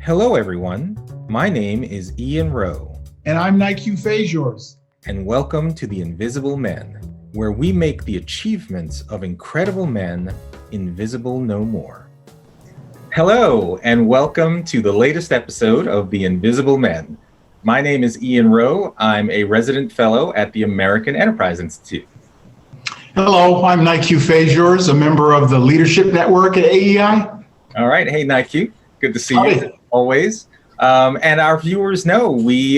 Hello, everyone. My name is Ian Rowe. And I'm Nique, yours. And welcome to The Invisible Men, where we make the achievements of incredible men invisible no more. Hello, and welcome to the latest episode of The Invisible Men. My name is Ian Rowe. I'm a resident fellow at the American Enterprise Institute. Hello, I'm Nique, yours, a member of the Leadership Network at AEI. All right. Hey, Nique. Good to see you, always. And our viewers know we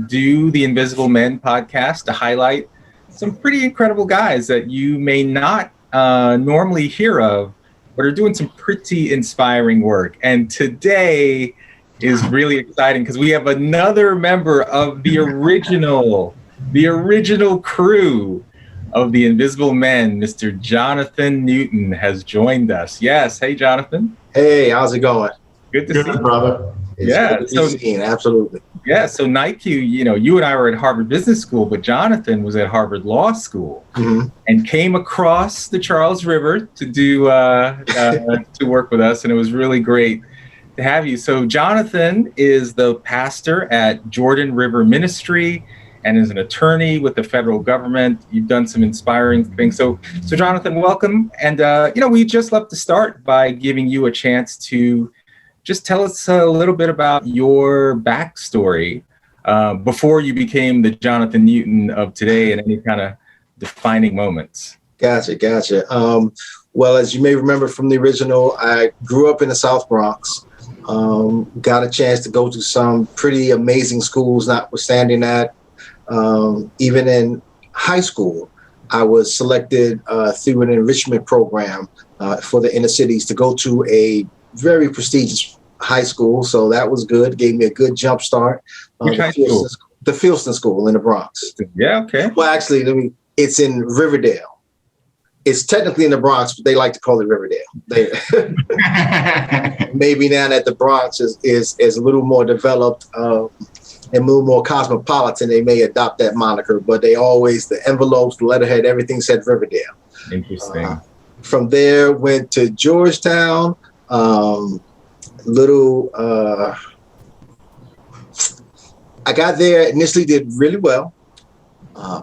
do the Invisible Men podcast to highlight some pretty incredible guys that you may not normally hear of, but are doing some pretty inspiring work. And today is really exciting because we have another member of the original crew of the Invisible Men. Mr. Jonathan Newton has joined us. Yes. Hey, Jonathan. Hey, how's it going? Good to see you, brother. Absolutely. Yeah. So Nique, you and I were at Harvard Business School, but Jonathan was at Harvard Law School and came across the Charles River to do to work with us, and it was really great to have you. So Jonathan is the pastor at Jordan River Ministry and is an attorney with the federal government. You've done some inspiring things. So Jonathan, welcome. And we just love to start by giving you a chance to just tell us a little bit about your backstory before you became the Jonathan Newton of today and any kind of defining moments. Gotcha. Well, as you may remember from the original, I grew up in the South Bronx. Got a chance to go to some pretty amazing schools, notwithstanding that. Even in high school, I was selected through an enrichment program for the inner cities to go to a very prestigious high school. So that was good. Gave me a good jump start. The Fieldston School in the Bronx. Yeah, okay. Well, actually, it's in Riverdale. It's technically in the Bronx, but they like to call it Riverdale. Maybe now that the Bronx is a little more developed and a little more cosmopolitan, they may adopt that moniker, but the envelopes, the letterhead, everything said Riverdale. Interesting. From there, went to Georgetown, I got there, initially did really well.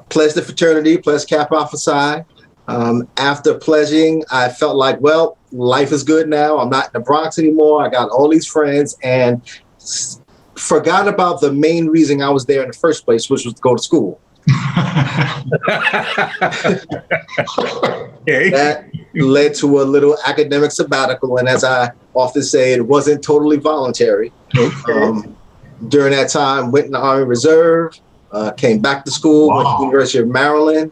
Pledged the fraternity, pledged Kappa Alpha Psi. After pledging, I felt like, well, life is good now. I'm not in the Bronx anymore. I got all these friends and forgot about the main reason I was there in the first place, which was to go to school. Okay. That led to a little academic sabbatical. And as I often say, it wasn't totally voluntary. Okay. During that time, went in the Army Reserve, came back to school, went to the University of Maryland,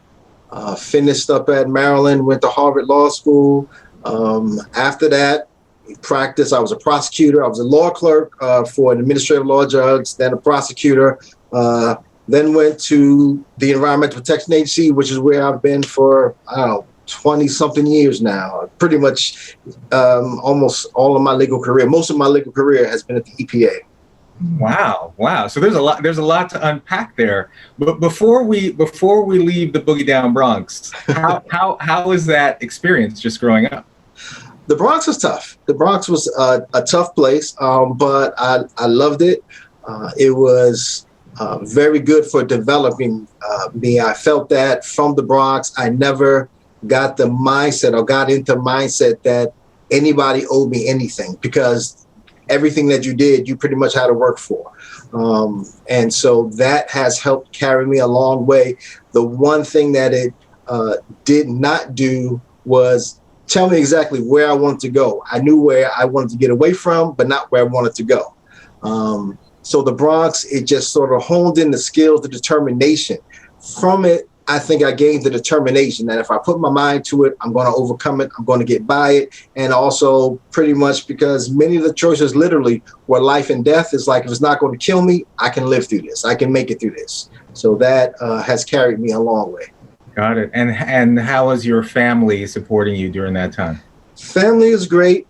finished up at Maryland, went to Harvard Law School. After that, practice. I was a prosecutor. I was a law clerk for an administrative law judge, then a prosecutor. Then went to the Environmental Protection Agency, which is where I've been for, 20-something years now. Pretty much almost all of my legal career. Most of my legal career has been at the EPA. Wow. So there's a lot to unpack there. But before we leave the boogie down Bronx, how was that experience just growing up? The Bronx was tough. The Bronx was a tough place, but I loved it. It was very good for developing me. I felt that from the Bronx. I never got the mindset or got into mindset that anybody owed me anything, because everything that you did, you pretty much had to work for. And so that has helped carry me a long way. The one thing that it did not do was tell me exactly where I wanted to go. I knew where I wanted to get away from, but not where I wanted to go. So the Bronx, it just sort of honed in the skills, the determination. From it, I think I gained the determination that if I put my mind to it, I'm going to overcome it. I'm going to get by it. And also pretty much because many of the choices literally were life and death. It's like, if it's not going to kill me, I can live through this. I can make it through this. So that has carried me a long way. Got it. And how was your family supporting you during that time? Family is great.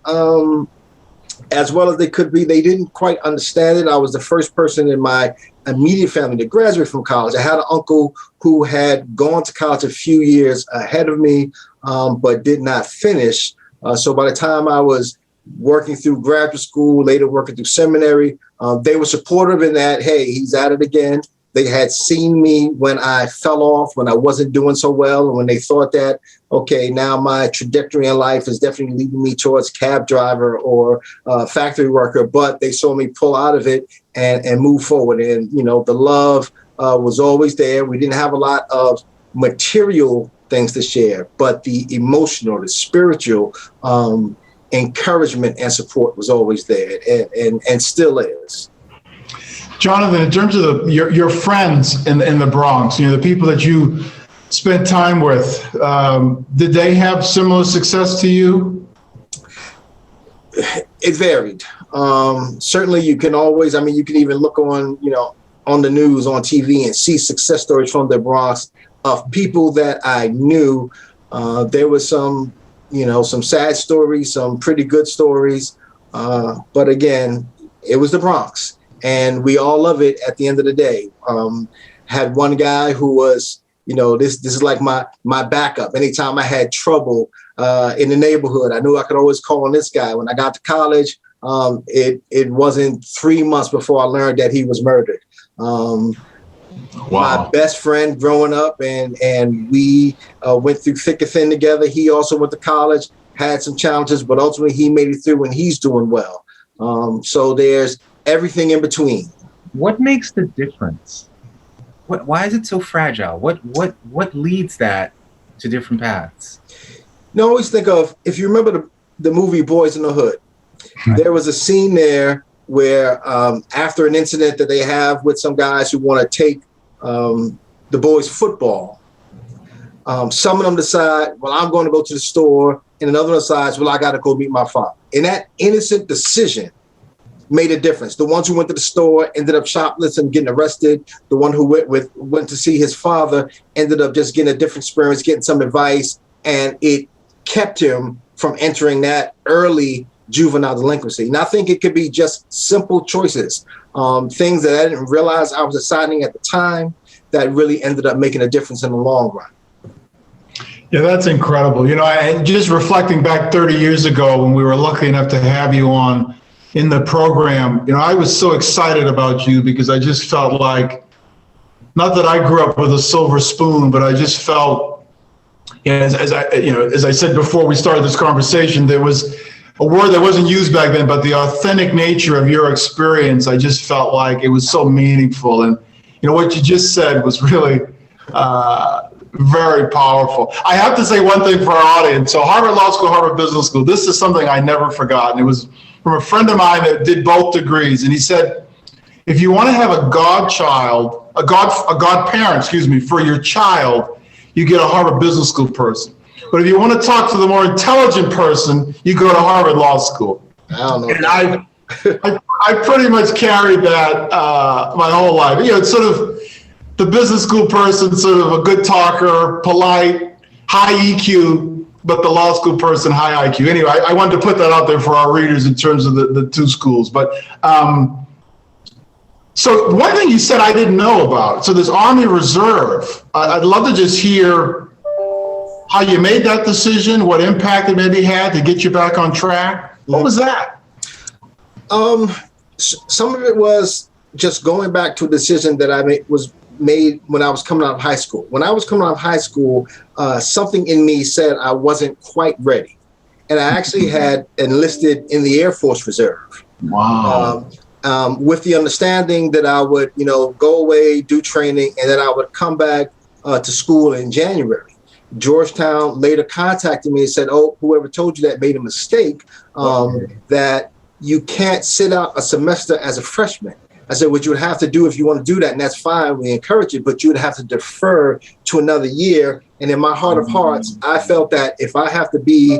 As well as they could be. They didn't quite understand it. I was the first person in my immediate family to graduate from college. I had an uncle who had gone to college a few years ahead of me, but did not finish. So by the time I was working through graduate school, later working through seminary. They were supportive in that, hey, he's at it again. They had seen me when I fell off, when I wasn't doing so well, and when they thought that, okay, now my trajectory in life is definitely leading me towards cab driver or factory worker, but they saw me pull out of it and move forward. And, you know, the love was always there. We didn't have a lot of material things to share, but the emotional, the spiritual encouragement and support was always there and still is. Jonathan, in terms of your friends in the Bronx, you know, the people that you spent time with, did they have similar success to you? It varied. Certainly you can always, I mean, you can even look on, you know, on the news, on TV and see success stories from the Bronx of people that I knew. There was some, you know, some sad stories, some pretty good stories. But again, it was the Bronx. And we all love it at the end of the day. Had one guy who was, you know, this is like my backup. Anytime I had trouble in the neighborhood, I knew I could always call on this guy. When I got to college, it wasn't 3 months before I learned that he was murdered. Wow. My best friend growing up, and we went through thick and thin together. He also went to college, had some challenges, but ultimately he made it through and he's doing well. So there's everything in between. What makes the difference? Why is it so fragile? What leads that to different paths? You always think of, if you remember the movie Boys in the Hood, there was a scene there where after an incident that they have with some guys who want to take the boys' football, some of them decide, well, I'm going to go to the store, and another one decides, well, I got to go meet my father. And that innocent decision made a difference. The ones who went to the store ended up shoplifting, getting arrested. The one who went to see his father ended up just getting a different experience, getting some advice, and it kept him from entering that early juvenile delinquency. And I think it could be just simple choices, things that I didn't realize I was deciding at the time that really ended up making a difference in the long run. Yeah, that's incredible. You know, and just reflecting back 30 years ago when we were lucky enough to have you on in the program, you know, I was so excited about you because I just felt like, not that I grew up with a silver spoon, but I just felt, as I said before we started this conversation, there was a word that wasn't used back then, but the authentic nature of your experience, I just felt like it was so meaningful. And, you know, what you just said was really very powerful. I have to say one thing for our audience. So Harvard Law School, Harvard Business School, this is something I never forgot. And it was from a friend of mine that did both degrees. And he said, if you want to have a godparent, for your child, you get a Harvard Business School person. But if you want to talk to the more intelligent person, you go to Harvard Law School. I don't know. And I pretty much carried that my whole life. You know, it's sort of the business school person, sort of a good talker, polite, high EQ, but the law school person, high IQ. Anyway, I wanted to put that out there for our readers in terms of the two schools. But so one thing you said I didn't know about, so this Army Reserve, I'd love to just hear how you made that decision, what impact it maybe had to get you back on track. What was that? Some of it was just going back to a decision that I made when I was coming out of high school. When I was coming out of high school, something in me said I wasn't quite ready. And I actually had enlisted in the Air Force Reserve. Wow. With the understanding that I would, you know, go away, do training, and then I would come back to school in January. Georgetown later contacted me and said, oh, whoever told you that made a mistake, that you can't sit out a semester as a freshman. I said, what you would have to do if you want to do that, and that's fine, we encourage it, but you would have to defer to another year. And in my heart of hearts, I felt that if I have to be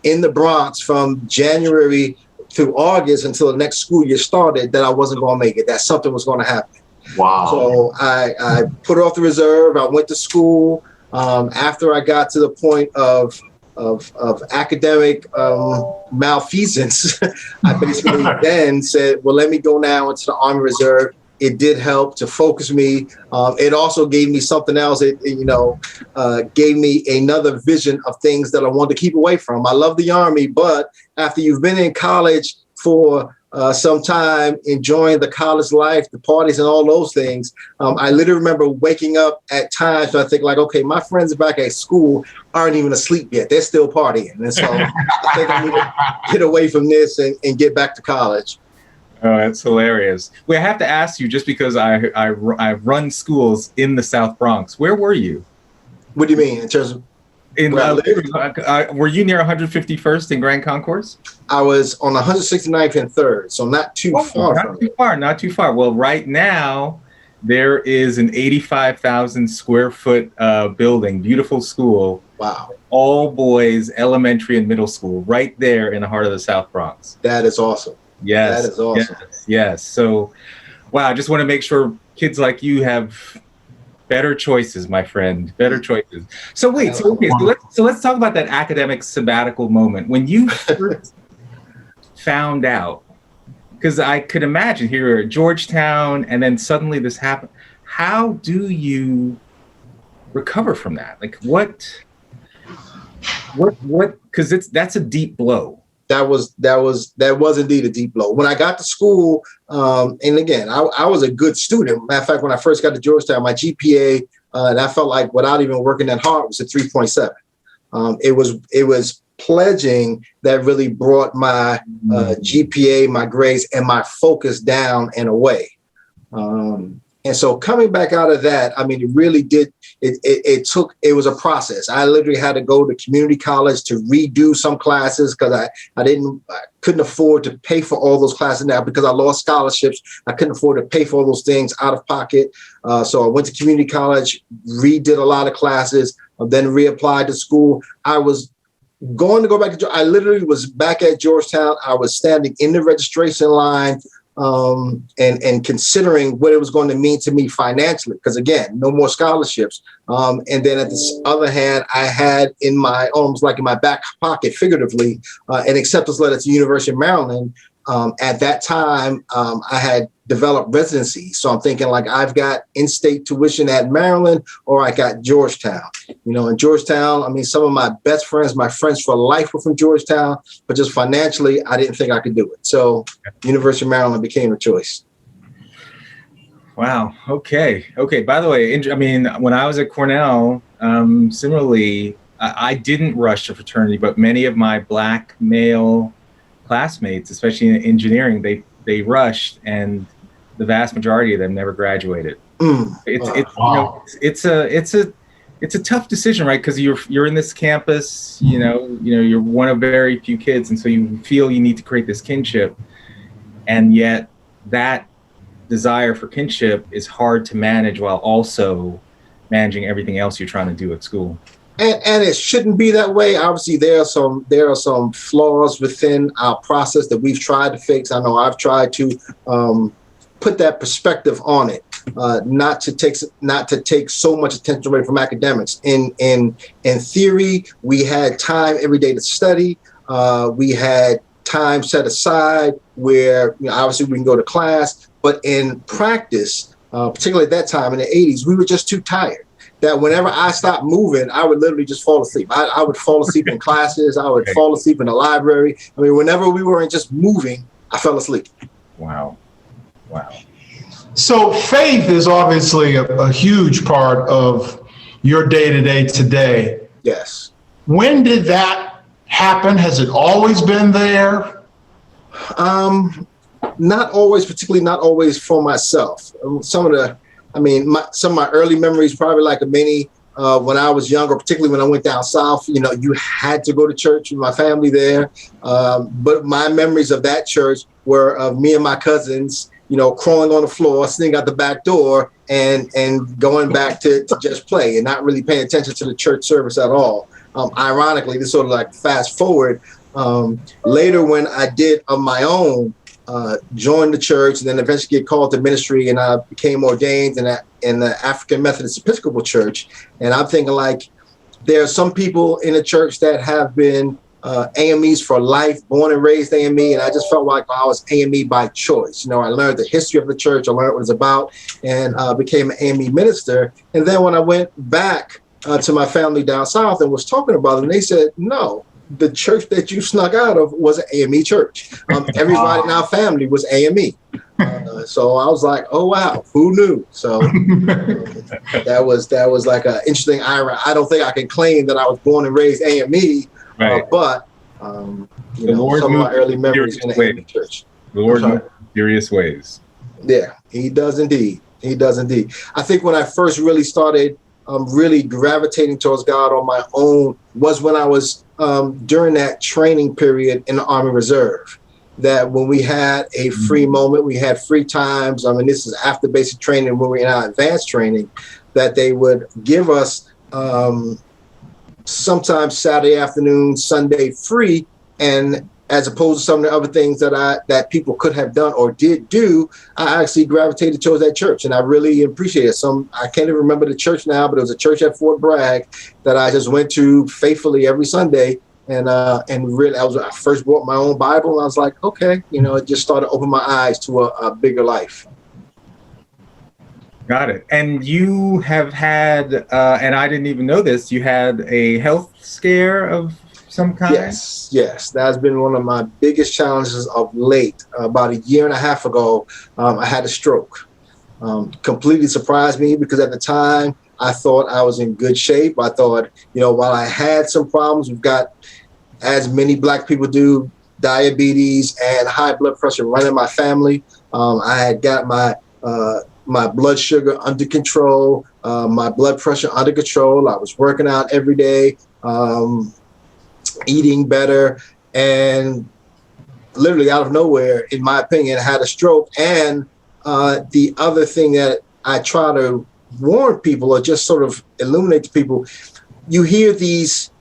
in the Bronx from January through August until the next school year started, that I wasn't going to make it, that something was going to happen. Wow. So I put off the reserve. I went to school. After I got to the point of academic malfeasance, I basically then said, well, let me go now into the Army Reserve. it did help to focus me. It also gave me something else. It gave me another vision of things that I wanted to keep away from. I love the Army, but after you've been in college for some time, enjoying the college life, the parties and all those things, I literally remember waking up at times and I think like, okay, my friends back at school aren't even asleep yet. They're still partying. And so I think I need to get away from this and get back to college. Oh, that's hilarious. We have to ask you, just because I've run schools in the South Bronx. Where were you? What do you mean in terms of were you near 151st in Grand Concourse? I was on 169th and 3rd, so not too far from it. Not too far. Well, right now there is an 85,000 square foot building, beautiful school. Wow. All boys elementary and middle school right there in the heart of the South Bronx. That is awesome. Yes. That is awesome. Yes. So, wow, I just want to make sure kids like you have better choices, my friend. Better choices. So wait, so let's talk about that academic sabbatical moment. When you first found out, because I could imagine here at Georgetown and then suddenly this happened. How do you recover from that? Like what, because that's a deep blow. That was indeed a deep blow. When I got to school, and again, I was a good student. Matter of fact, when I first got to Georgetown, my GPA, and I felt like without even working that hard, was a 3.7. It was pledging that really brought my GPA, my grades, and my focus down and away. And so coming back out of that, I mean, it really did. It was a process. I literally had to go to community college to redo some classes because I couldn't afford to pay for all those classes now because I lost scholarships. I couldn't afford to pay for all those things out of pocket. So I went to community college, redid a lot of classes, then reapplied to school. I was going to go back to, I literally was back at Georgetown. I was standing in the registration line, and considering what it was going to mean to me financially, because again, no more scholarships. And then at the other hand, I had almost like in my back pocket, figuratively, an acceptance letter to the University of Maryland. At that time, I had developed residency. So I'm thinking like I've got in-state tuition at Maryland or I got Georgetown. In Georgetown, I mean, some of my best friends, my friends for life were from Georgetown, but just financially, I didn't think I could do it. So University of Maryland became a choice. Wow. Okay. By the way, I mean, when I was at Cornell, similarly, I didn't rush to fraternity, but many of my Black male classmates, especially in engineering, they rushed, and the vast majority of them never graduated. It's a tough decision, right? Because you're in this campus, you're one of very few kids, and so you feel you need to create this kinship, and yet that desire for kinship is hard to manage while also managing everything else you're trying to do at school. And it shouldn't be that way. Obviously, there are some flaws within our process that we've tried to fix. I know I've tried to put that perspective on it, not to take so much attention away from academics. In theory, we had time every day to study. We had time set aside where obviously we can go to class. But in practice, particularly at that time in the 80s, we were just too tired. That whenever I stopped moving, I would literally just fall asleep. I would fall asleep in classes. I would fall asleep in the library. I mean, whenever we weren't just moving, I fell asleep. Wow. So faith is obviously a huge part of your day-to-day today. Yes. When did that happen? Has it always been there? Not always, particularly not always for myself. Some of my early memories, probably like many when I was younger, particularly when I went down south, you had to go to church with my family there. But my memories of that church were of me and my cousins, crawling on the floor, sneaking out the back door and going back to just play and not really paying attention to the church service at all. Ironically, this sort of like fast forward. Later when I did on my own, joined the church and then eventually get called to ministry, and I became ordained in the African Methodist Episcopal Church. And I'm thinking like there are some people in the church that have been AMEs for life, born and raised AME, and I just felt like I was AME by choice. You know, I learned the history of the church, I learned what it's about, and became an AME minister. And then when I went back to my family down south and was talking about it, and they said, no, the church that you snuck out of was an AME church. Everybody in our family was AME. So I was like, oh, wow, who knew? So that was like an interesting irony. I don't think I can claim that I was born and raised AME, right. But you know, some of my early memories in the AME church. The Lord moved in mysterious ways. Yeah, he does indeed. He does indeed. I think when I first really started really gravitating towards God on my own was when I was during that training period in the Army Reserve. That when we had a free moment, we had free times. I mean, this is after basic training, when we're in our advanced training, that they would give us sometimes Saturday afternoon, Sunday free. And as opposed to some of the other things that people could have done or did do, I actually gravitated towards that church, and I really appreciate it. I can't even remember the church now, but it was a church at Fort Bragg that I just went to faithfully every Sunday. And really, I first bought my own Bible, and I was like, okay, you know, it just started to open my eyes to a bigger life. Got it. And you have had, and I didn't even know this, you had a health scare of some kind? Yes. That's been one of my biggest challenges of late. About a year and a half ago, I had a stroke. Completely surprised me because at the time, I thought I was in good shape. I thought, you know, while I had some problems, we've got, as many Black people do, diabetes and high blood pressure running my family. I had got my blood sugar under control, my blood pressure under control. I was working out every day, eating better, and literally out of nowhere, in my opinion, I had a stroke. And the other thing that I try to warn people or just sort of illuminate to people, you hear these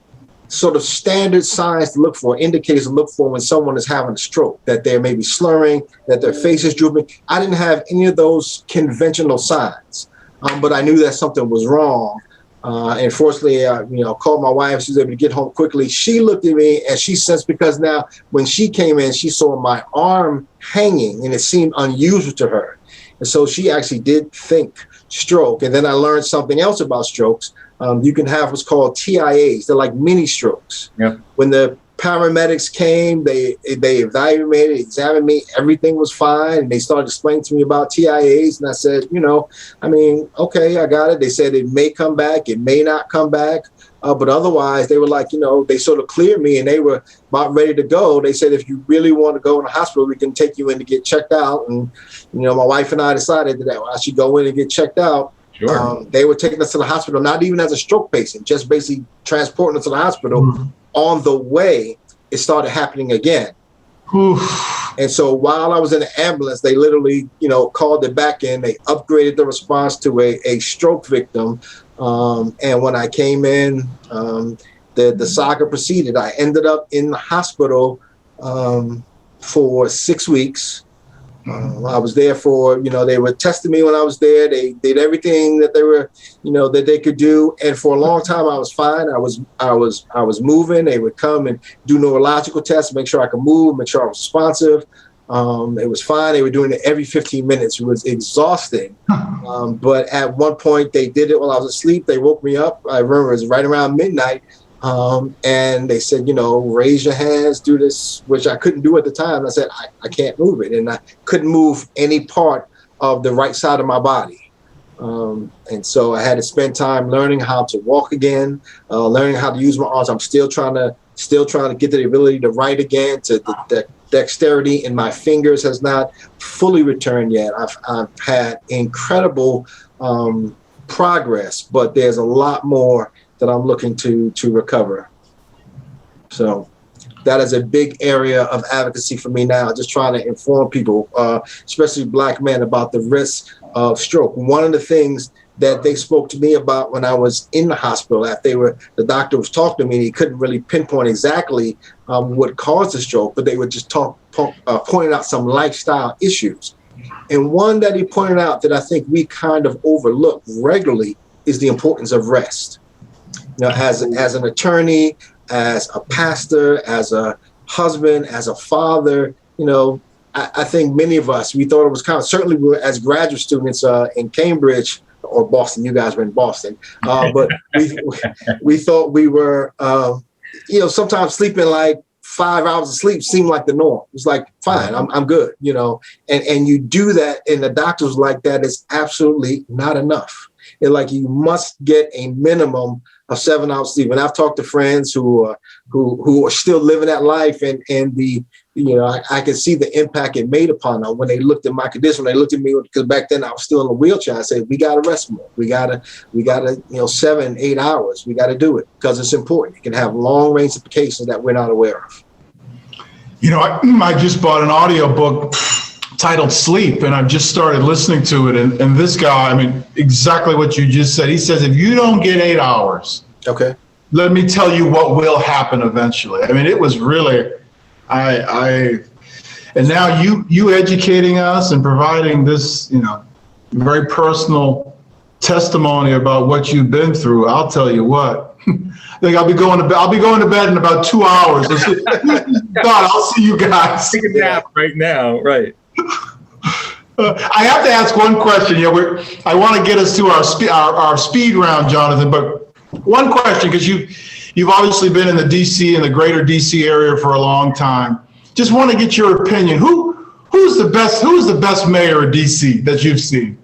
sort of standard signs to look for, indicators to look for when someone is having a stroke, that they may be slurring, that their face is drooping. I didn't have any of those conventional signs, but I knew that something was wrong. And fortunately, called my wife. She was able to get home quickly. She looked at me and she sensed, because now when she came in, she saw my arm hanging and it seemed unusual to her. And so she actually did think stroke. And then I learned something else about strokes. You can have what's called TIAs. They're like mini strokes. Yep. When the paramedics came, they evaluated, examined me. Everything was fine. And they started explaining to me about TIAs. And I said, okay, I got it. They said it may come back. It may not come back. But otherwise, they were like, they sort of cleared me and they were about ready to go. They said, if you really want to go in the hospital, we can take you in to get checked out. And, my wife and I decided that I should go in and get checked out. Sure. They were taking us to the hospital, not even as a stroke patient, just basically transporting us to the hospital. Mm-hmm. On the way, it started happening again. Oof. And so while I was in the ambulance, they literally, called it back in. They upgraded the response to a stroke victim. And when I came in, the saga proceeded. I ended up in the hospital for 6 weeks. I was there for, they were testing me when I was there. They did everything that they were, that they could do. And for a long time, I was fine. I was moving. They would come and do neurological tests, make sure I could move, make sure I was responsive. It was fine. They were doing it every 15 minutes. It was exhausting. But at one point, they did it while I was asleep. They woke me up. I remember it was right around midnight. And they said, raise your hands, do this, which I couldn't do at the time. I said, I can't move it. And I couldn't move any part of the right side of my body. And so I had to spend time learning how to walk again, learning how to use my arms. I'm still trying to get the ability to write again. The dexterity in my fingers has not fully returned yet. I've had incredible progress, but there's a lot more that I'm looking to recover. So that is a big area of advocacy for me now, just trying to inform people, especially Black men, about the risk of stroke. One of the things that they spoke to me about when I was in the hospital, after the doctor was talking to me, he couldn't really pinpoint exactly what caused the stroke, but they would just pointing out some lifestyle issues. And one that he pointed out that I think we kind of overlook regularly is the importance of rest. As an attorney, as a pastor, as a husband, as a father. I think many of us, we thought it was kind of, certainly we were, as graduate students in Cambridge or Boston, you guys were in Boston, but we thought we were, sometimes sleeping like 5 hours of sleep seemed like the norm. It's like, fine, I'm good, and you do that, and the doctor was like, that is absolutely not enough. It's like, you must get a minimum of 7 hours sleep. And I've talked to friends who are still living that life, and I can see the impact it made upon them when they looked at my condition. When they looked at me, because back then I was still in a wheelchair. I said, we got to rest more. We gotta 7-8 hours. We got to do it because it's important. It can have long range implications that we're not aware of. I just bought an audiobook titled Sleep, and I've just started listening to it. And this guy, exactly what you just said. He says, if you don't get 8 hours, okay, let me tell you what will happen eventually. It was really, and now you educating us and providing this, very personal testimony about what you've been through. I'll tell you what. I think I'll be going to bed in about 2 hours. I'll see you guys. Take a nap right now, right? I have to ask one question. I want to get us to our speed round, Jonathan. But one question, because you've obviously been in the DC and the greater DC area for a long time. Just want to get your opinion. Who's the best mayor of DC that you've seen?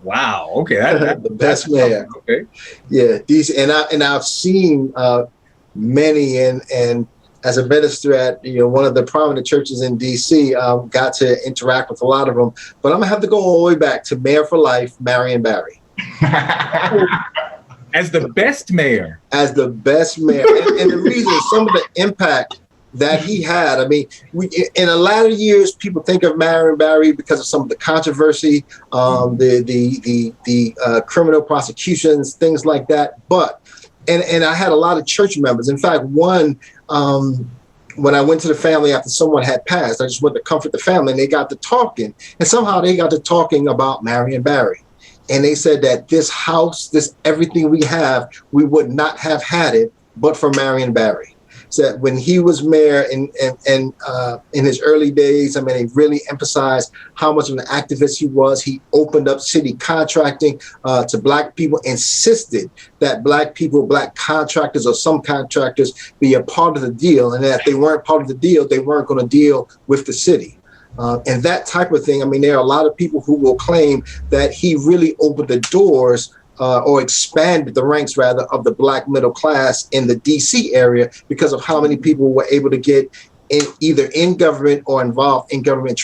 Wow. Okay, that's the best mayor. Okay. Yeah, DC, and I've seen many, and as a minister at one of the prominent churches in DC, got to interact with a lot of them. But I'm gonna have to go all the way back to Mayor for Life, Marion Barry. As the best mayor. As the best mayor, and the reason, some of the impact that he had. In the latter years, people think of Marion Barry because of some of the controversy, the criminal prosecutions, things like that. But and I had a lot of church members. In fact, one. When I went to the family after someone had passed, I just went to comfort the family, and they got to talking. And somehow they got to talking about Marion Barry. And they said that this house, this everything we have, we would not have had it but for Marion Barry. So that when he was mayor in his early days, he really emphasized how much of an activist he was. He opened up city contracting to Black people, insisted that Black people, Black contractors or some contractors be a part of the deal, and that if they weren't part of the deal, they weren't going to deal with the city. And that type of thing. There are a lot of people who will claim that he really opened the doors or expanded the ranks, rather, of the Black middle class in the DC area because of how many people were able to get either in government or involved in government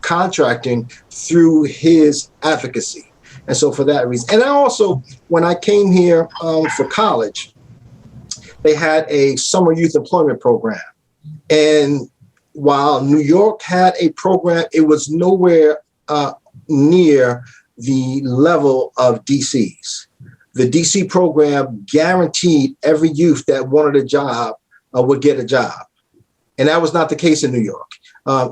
contracting through his advocacy. And so for that reason. And I also, when I came here for college, they had a summer youth employment program. And while New York had a program, it was nowhere near the level of DC's. The DC program guaranteed every youth that wanted a job would get a job. And that was not the case in New York.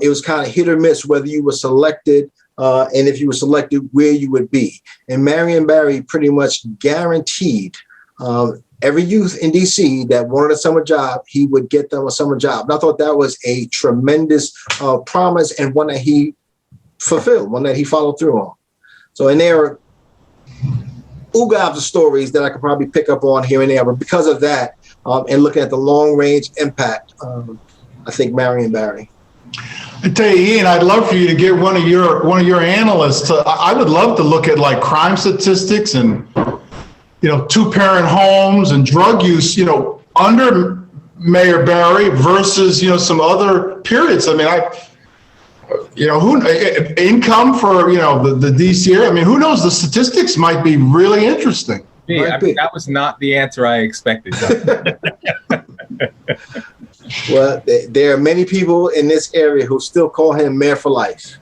It was kind of hit or miss whether you were selected, and if you were selected, where you would be. And Marion Barry pretty much guaranteed every youth in DC that wanted a summer job, he would get them a summer job. And I thought that was a tremendous promise, and one that he fulfilled, one that he followed through on. So, and there are oogobs of stories that I could probably pick up on here and there, but because of that, and looking at the long range impact, I think Marion Barry. I tell you, Ian, I'd love for you to get one of your analysts. I would love to look at like crime statistics and two-parent homes and drug use, under Mayor Barry versus some other periods. Who income for the DC area. Who knows? The statistics might be really interesting. Yeah, that was not the answer I expected. Well, there are many people in this area who still call him Mayor for Life.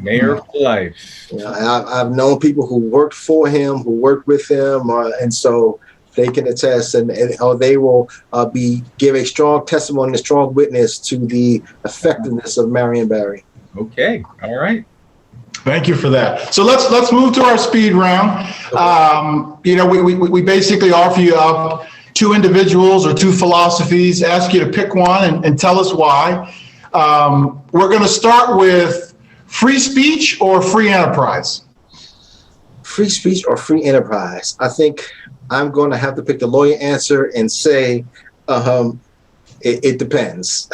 Mayor for Life. I've known people who worked for him, who worked with him, and so they can attest, and they will give a strong testimony, a strong witness to the effectiveness of Marion Barry. Okay, all right. Thank you for that. So let's move to our speed round. We basically offer you up two individuals or two philosophies, ask you to pick one and tell us why. We're going to start with free speech or free enterprise. Free speech or free enterprise? I think I'm going to have to pick the lawyer answer and say it depends.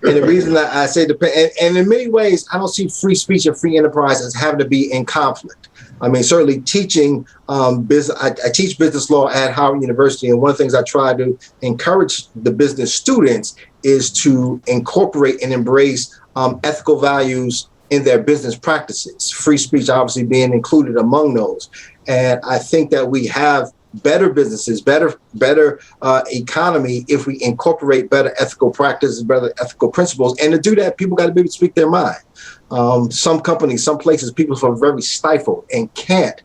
And the reason that I say depend, and in many ways, I don't see free speech and free enterprise as having to be in conflict. I mean, certainly teaching business, I teach business law at Howard University, and one of the things I try to encourage the business students is to incorporate and embrace ethical values in their business practices, free speech obviously being included among those. And I think that we have better businesses, better economy if we incorporate better ethical practices, better ethical principles. And to do that, people got to be able to speak their mind. Some companies, some places, people are very stifled and can't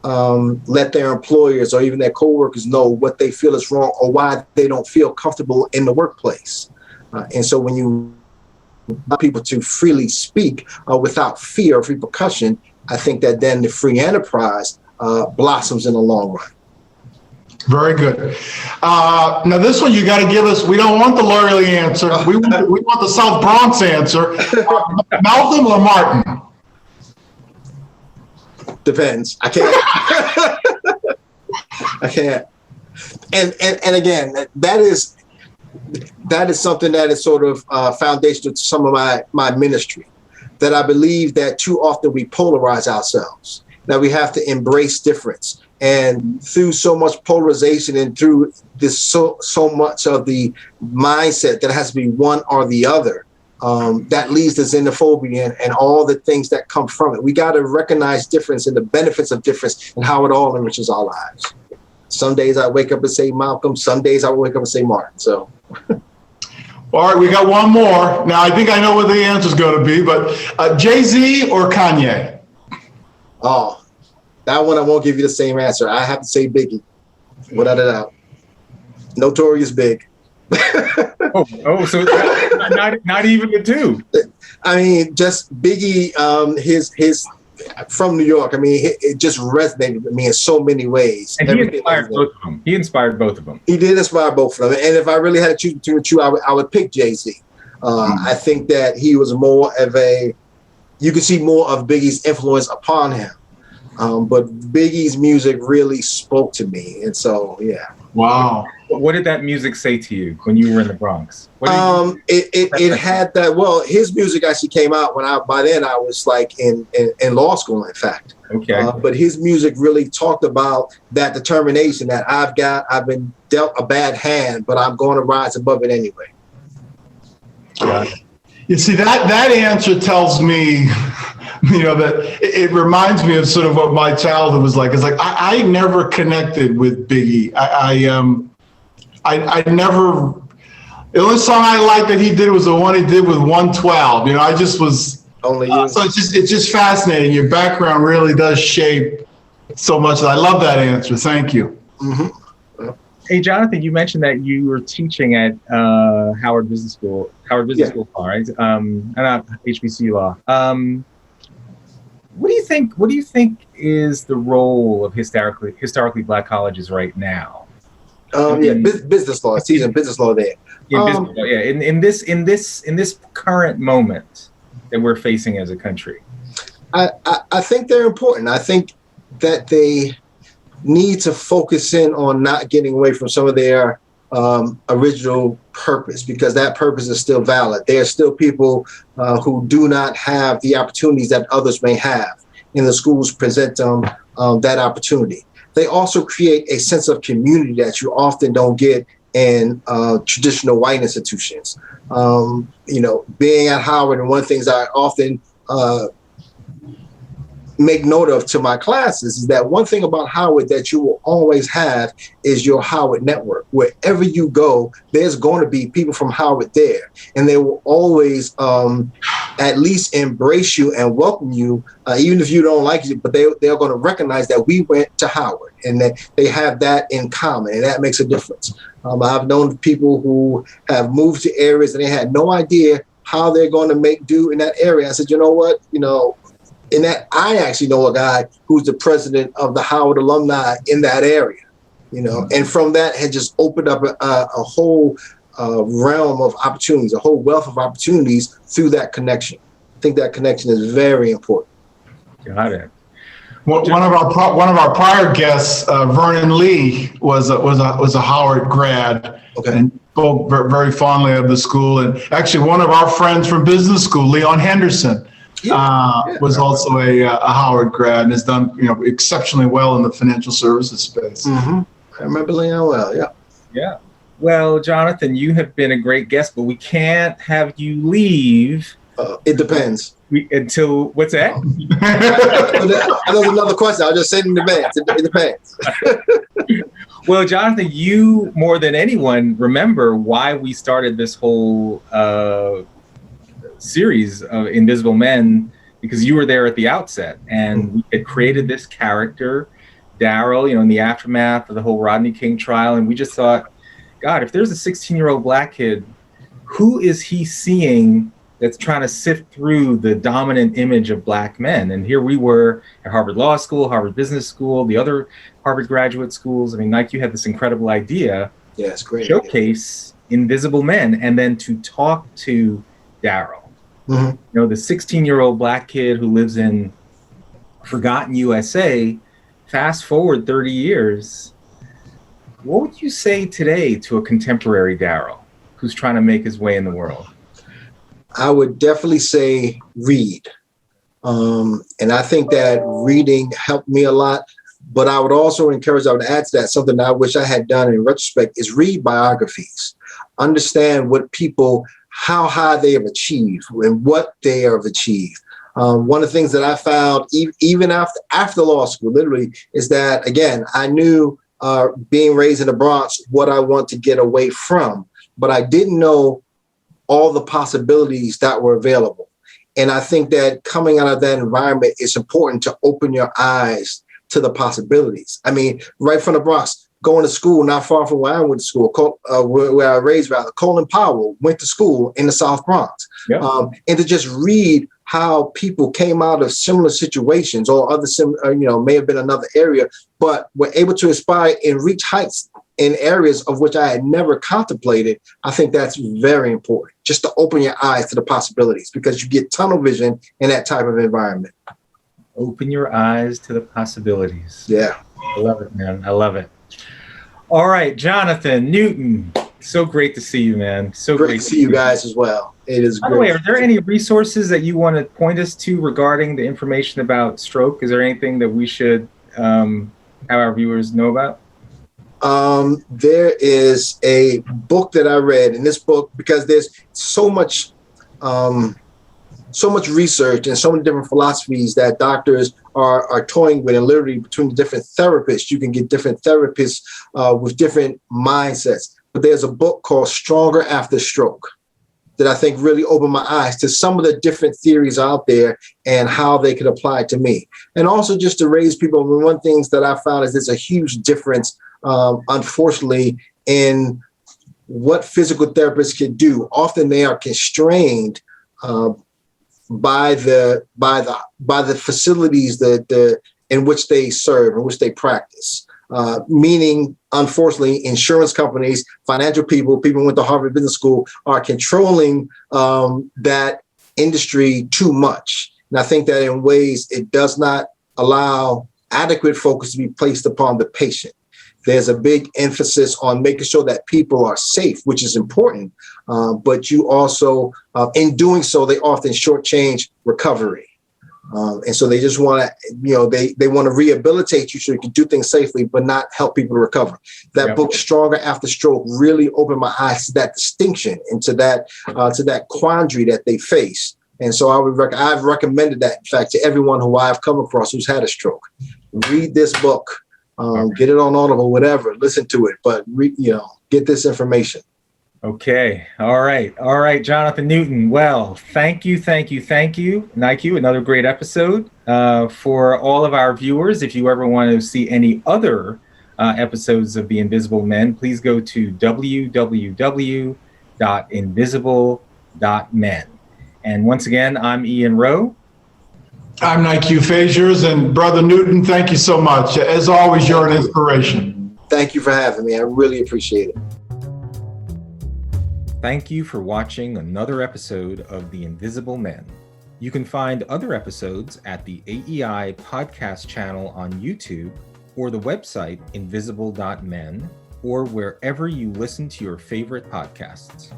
let their employers or even their coworkers know what they feel is wrong or why they don't feel comfortable in the workplace. And so when you allow people to freely speak without fear of repercussion, I think that then the free enterprise blossoms in the long run. Very good. Now this one you got to give us. We don't want the lawyerly answer. We want the South Bronx answer. Malcolm or Martin? Depends. I can't. I can't. And again, that is something that is sort of foundational to some of my ministry. That I believe that too often we polarize ourselves. That we have to embrace difference. And through so much polarization and through this so much of the mindset that has to be one or the other, that leads to xenophobia and all the things that come from it. We got to recognize difference and the benefits of difference and how it all enriches our lives. Some days I wake up and say Malcolm. Some days I wake up and say Martin. So. All right, we got one more. Now I think I know what the answer is going to be, but JayZ or Kanye? Oh. That one I won't give you the same answer. I have to say Biggie, without a doubt. Notorious Big. So not even the two. I mean, just Biggie, his from New York. I mean, it just resonated with me in so many ways. And he inspired both of them. He inspired both of them. He did inspire both of them. And if I really had to choose between the two, I would pick JayZ. I think that he was more of you could see more of Biggie's influence upon him. But Biggie's music really spoke to me. And so, yeah. Wow. What did that music say to you when you were in the Bronx? It had that, well, his music actually came out by then I was like in law school, in fact. Okay. But his music really talked about that determination that I've been dealt a bad hand, but I'm going to rise above it anyway. Got it. You see, that answer tells me, that it reminds me of sort of what my childhood was like. It's like I never connected with Biggie. I never. The only song I liked that he did was the one he did with 112. I just was. Only you. So it's just fascinating. Your background really does shape so much. I love that answer. Thank you. Mm-hmm. Hey, Jonathan, you mentioned that you were teaching at Howard Business School, School, right? Not HBCU law. What do you think is the role of historically Black colleges right now? Business law. Teaching business law there. Business law, yeah. In this current moment that we're facing as a country, I think they're important. I think that they need to focus in on not getting away from some of their original purpose, because that purpose is still valid. There are still people who do not have the opportunities that others may have, and the schools present them that opportunity. They also create a sense of community that you often don't get in traditional white institutions. Being at Howard, and one of the things I often make note of to my classes is that one thing about Howard that you will always have is your Howard network. Wherever you go, there's going to be people from Howard there, and they will always at least embrace you and welcome you, even if you don't like it, but they're going to recognize that we went to Howard, and that they have that in common, and that makes a difference. I've known people who have moved to areas and they had no idea how they're going to make do in that area. I said, you know what, in that I actually know a guy who's the president of the Howard alumni in that area. and from that had just opened up a whole realm of opportunities, a whole wealth of opportunities through that connection. I think that connection is very important. Got it. One of our prior guests, Vernon Lee, was a Howard grad, Okay. and spoke very fondly of the school. And actually, one of our friends from business school, Leon Henderson, was also a Howard grad and has done exceptionally well in the financial services space. Mm-hmm. I remember Leon well. Yeah. Yeah. Well, Jonathan, you have been a great guest, but we can't have you leave. It depends. Until what's that? That was another question. I'll just say it in advance. It depends. Well, Jonathan, you more than anyone remember why we started this whole series of Invisible Men, because you were there at the outset, and we had created this character, Darryl, in the aftermath of the whole Rodney King trial, and we just thought, God, if there's a 16-year-old black kid, who is he seeing that's trying to sift through the dominant image of black men? And here we were at Harvard Law School, Harvard Business School, the other Harvard graduate schools. I mean, Nique, you had this incredible idea. Yeah, it's great. Showcase Invisible Men, and then to talk to Darryl. Mm-hmm. The 16-year-old black kid who lives in forgotten USA, fast forward 30 years, what would you say today to a contemporary Darryl who's trying to make his way in the world? I would definitely say read. And I think that reading helped me a lot. But I would also encourage, I would add to that, something that I wish I had done in retrospect, is read biographies. Understand what people, how high they have achieved and what they have achieved. One of the things that I found, even after law school, literally, is that, again, I knew being raised in the Bronx, what I want to get away from, but I didn't know all the possibilities that were available. And I think that coming out of that environment, it's important to open your eyes to the possibilities. I mean, right from the Bronx, going to school not far from where I went to school, where I raised, rather, Colin Powell went to school in the South Bronx. Yep. And to just read how people came out of similar situations or other, may have been another area, but were able to aspire and reach heights in areas of which I had never contemplated. I think that's very important, just to open your eyes to the possibilities, because you get tunnel vision in that type of environment. Open your eyes to the possibilities. Yeah. I love it, man. I love it. All right, Jonathan Newton. So great to see you, man. So great to see you guys as well. It is great. By the way, are there any resources that you want to point us to regarding the information about stroke? Is there anything that we should have our viewers know about? There is a book that I read, in this book, because there's so much research and so many different philosophies that doctors are toying with, and literally between the different therapists, you can get different therapists with different mindsets. But there's a book called Stronger After Stroke that I think really opened my eyes to some of the different theories out there and how they could apply to me. And also just to raise people. I mean, one of the things that I found is there's a huge difference, unfortunately, in what physical therapists can do. Often they are constrained by the facilities that in which they serve, in which they practice. Meaning, unfortunately, insurance companies, financial people who went to Harvard Business School are controlling that industry too much. And I think that in ways it does not allow adequate focus to be placed upon the patient. There's a big emphasis on making sure that people are safe, which is important. But you also, in doing so, they often shortchange recovery. And so they just want to, they want to rehabilitate you so you can do things safely, but not help people to recover. That book, Stronger After Stroke, really opened my eyes to that distinction and to that quandary that they face. And so I've recommended that, in fact, to everyone who I've come across who's had a stroke. Read this book, get it on Audible, whatever, listen to it, but get this information. Okay. All right, Jonathan Newton. Well, thank you. Nique, another great episode. For all of our viewers, if you ever want to see any other episodes of The Invisible Men, please go to www.invisible.men. And once again, I'm Ian Rowe. I'm Nique Fazers, and Brother Newton, thank you so much. As always, you're an inspiration. Thank you for having me. I really appreciate it. Thank you for watching another episode of The Invisible Men. You can find other episodes at the AEI podcast channel on YouTube or the website invisible.men or wherever you listen to your favorite podcasts.